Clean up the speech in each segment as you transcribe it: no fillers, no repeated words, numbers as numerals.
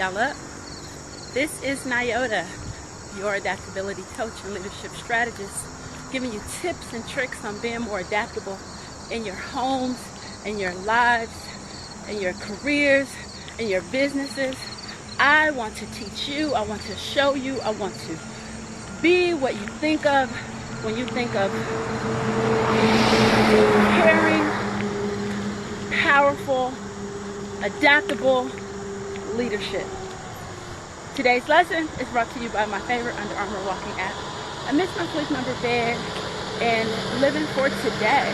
y'all up. This is Nyota, your adaptability coach and leadership strategist, giving you tips and tricks on being more adaptable in your homes, in your lives, in your careers, in your businesses. I want to teach you, I want to show you, I want to be what you think of when you think of caring, powerful, adaptable leadership. Today's lesson is brought to you by my favorite Under Armour walking app. I miss my sleep number bed and living for today.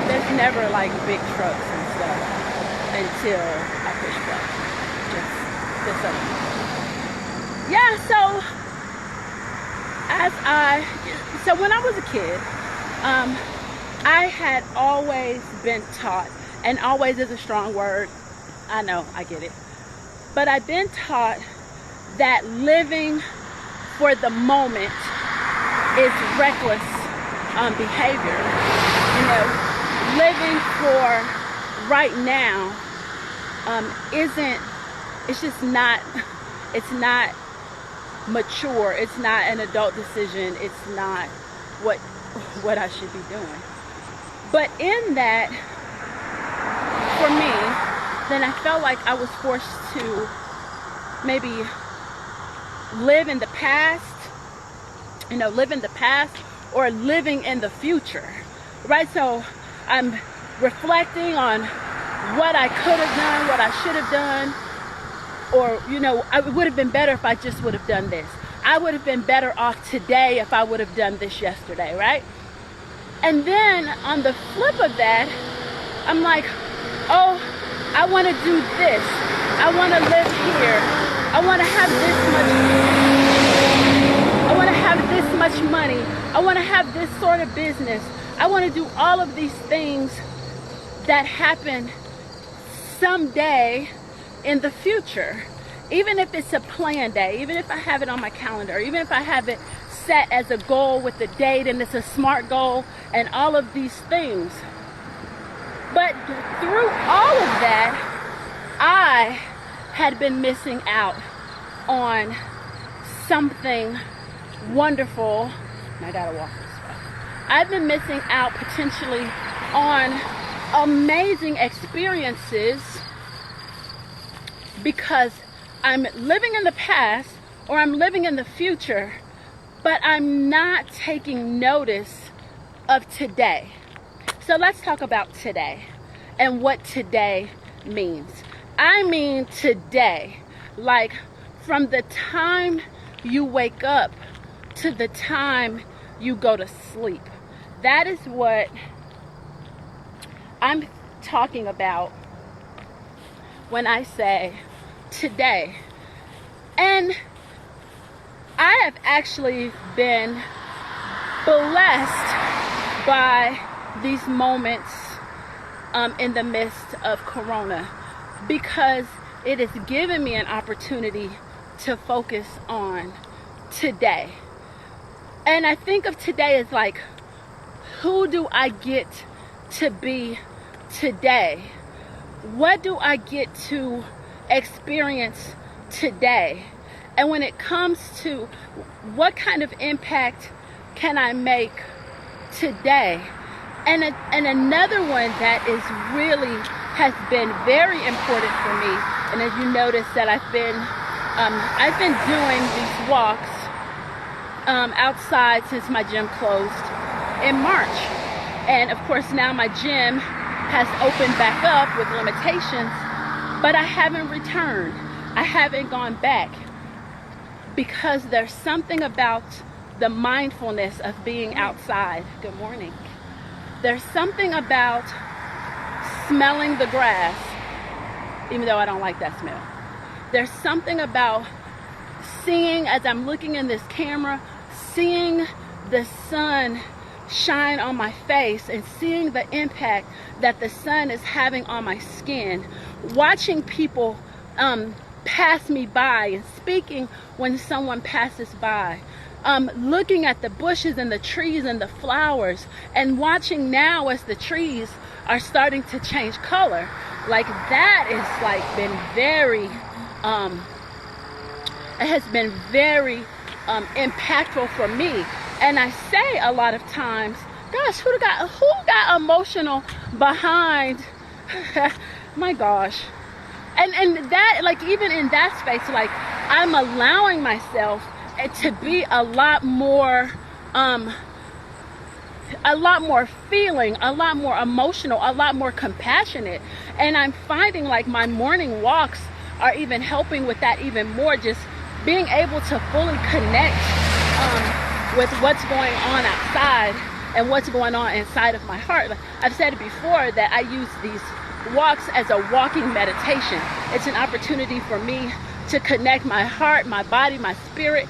There's never like big trucks and stuff until I push play. Just so. Yeah, so when I was a kid, I had always been taught, and always is a strong word, I know, I get it, but I've been taught that living for the moment is reckless behavior. You know, living for right now it's not mature, it's not an adult decision, it's not what I should be doing. But in that, for me, then I felt like I was forced to maybe live in the past, or living in the future, right? So I'm reflecting on what I could have done, what I should have done, or, it would have been better if I just would have done this. I would have been better off today if I would have done this yesterday, right? And then on the flip of that, I'm like, oh, I want to do this. I want to live here. I want to have this much money. I want to have this sort of business. I want to do all of these things that happen someday in the future. Even if it's a planned day, even if I have it on my calendar, even if I have it set as a goal with a date and it's a SMART goal and all of these things. But through all of that, I had been missing out on something wonderful. I gotta walk this way. I've been missing out potentially on amazing experiences because I'm living in the past or I'm living in the future, but I'm not taking notice of today. So let's talk about today and what today means. I mean today, like from the time you wake up to the time you go to sleep. That is what I'm talking about when I say today. And I have actually been blessed by these moments in the midst of Corona, because it has given me an opportunity to focus on today. And I think of today as like, who do I get to be today? What do I get to experience today? And when it comes to what kind of impact can I make today? And another one that has been very important for me, and as you notice that I've been doing these walks outside since my gym closed in March. And of course now my gym has opened back up with limitations, but I haven't returned. I haven't gone back because there's something about the mindfulness of being outside. Good morning. There's something about smelling the grass, even though I don't like that smell. There's something about seeing, as I'm looking in this camera, seeing the sun shine on my face and seeing the impact that the sun is having on my skin, watching people pass me by and speaking when someone passes by, looking at the bushes and the trees and the flowers, and watching now as the trees are starting to change color. Like that is like been very, it has been very impactful for me. And I say a lot of times, gosh, who got emotional behind my gosh. And that, like, even in that space, like, I'm allowing myself to be a lot more feeling, a lot more emotional, a lot more compassionate. And I'm finding like my morning walks are even helping with that even more, just being able to fully connect with what's going on outside and what's going on inside of my heart. Like I've said it before, that I use these walks as a walking meditation. It's an opportunity for me to connect my heart, my body, my spirit.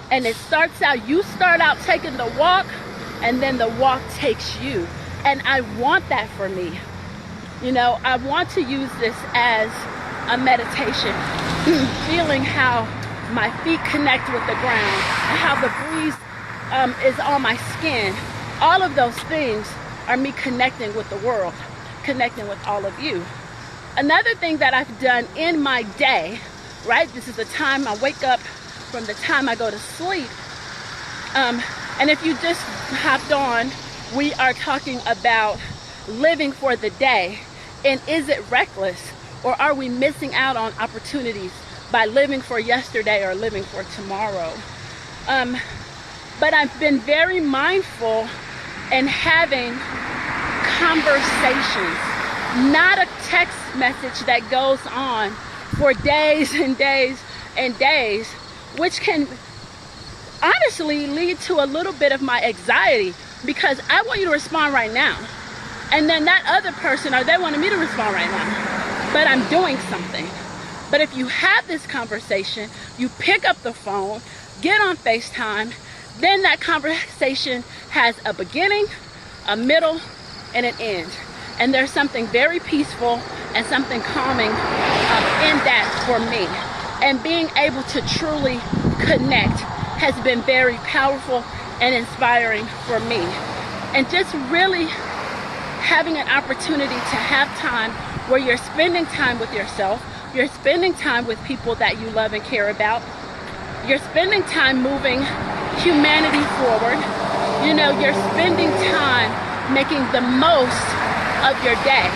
And it starts out, you start out taking the walk, and then the walk takes you. And I want that for me. You know, I want to use this as a meditation, feeling how my feet connect with the ground, and how the breeze is on my skin. All of those things are me connecting with the world, connecting with all of you. Another thing that I've done in my day, right? This is the time I wake up from the time I go to sleep. And if you just hopped on, we are talking about living for the day. And is it reckless, or are we missing out on opportunities by living for yesterday or living for tomorrow? But I've been very mindful in having conversations, not a text message that goes on for days and days and days, which can honestly lead to a little bit of my anxiety, because I want you to respond right now. And then that other person, or they wanted me to respond right now, but I'm doing something. But if you have this conversation, you pick up the phone, get on FaceTime, then that conversation has a beginning, a middle, and an end. And there's something very peaceful and something calming in that for me. And being able to truly connect has been very powerful and inspiring for me. And just really having an opportunity to have time where you're spending time with yourself, you're spending time with people that you love and care about, you're spending time moving humanity forward, you know, you're spending time making the most of your day,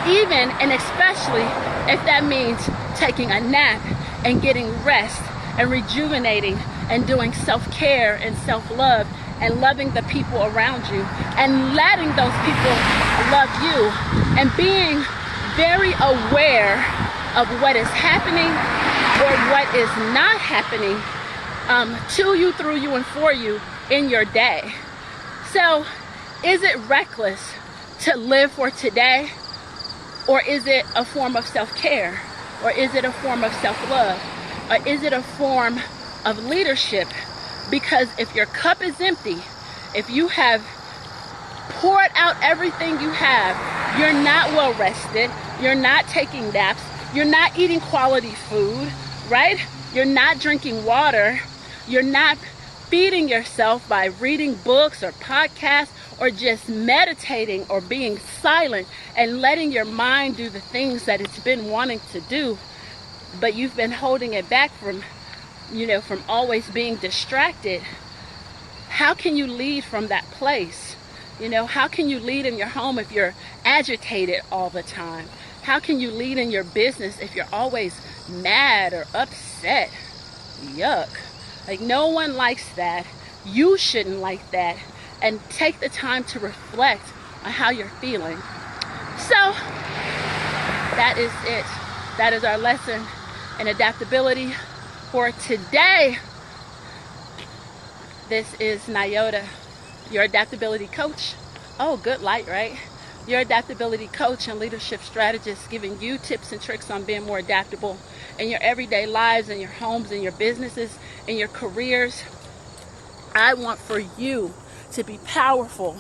even and especially if that means taking a nap and getting rest and rejuvenating and doing self-care and self-love and loving the people around you and letting those people love you, and being very aware of what is happening or what is not happening to you, through you, and for you in your day. So is it reckless to live for today, or is it a form of self-care, or is it a form of self-love, or is it a form of leadership? Because if your cup is empty, if you have poured out everything you have, you're not well rested, you're not taking naps, you're not eating quality food, right? You're not drinking water, you're not feeding yourself by reading books or podcasts, or just meditating or being silent and letting your mind do the things that it's been wanting to do, but you've been holding it back from, you know, from always being distracted. How can you lead from that place? You know, how can you lead in your home if you're agitated all the time? How can you lead in your business if you're always mad or upset? Yuck. Like, no one likes that. You shouldn't like that. And take the time to reflect on how you're feeling. So that is it. That is our lesson in adaptability for today. This is Nyota, your adaptability coach. Oh, good light, right? Your adaptability coach and leadership strategist, giving you tips and tricks on being more adaptable in your everyday lives, in your homes, in your businesses, in your careers. I want for you to be powerful,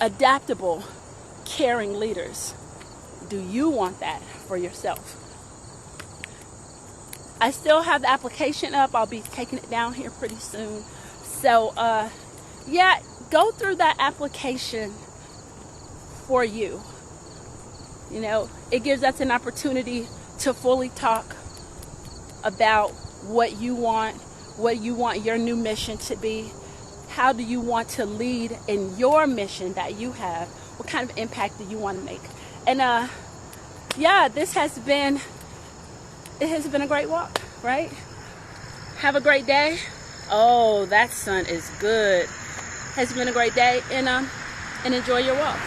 adaptable, caring leaders. Do you want that for yourself? I still have the application up. I'll be taking it down here pretty soon. So yeah, go through that application for you. You know, it gives us an opportunity to fully talk about what you want your new mission to be. How do you want to lead in your mission that you have? What kind of impact do you want to make? And yeah, it has been a great walk, right? Have a great day. Oh, that sun is good. Has been a great day, and enjoy your walk.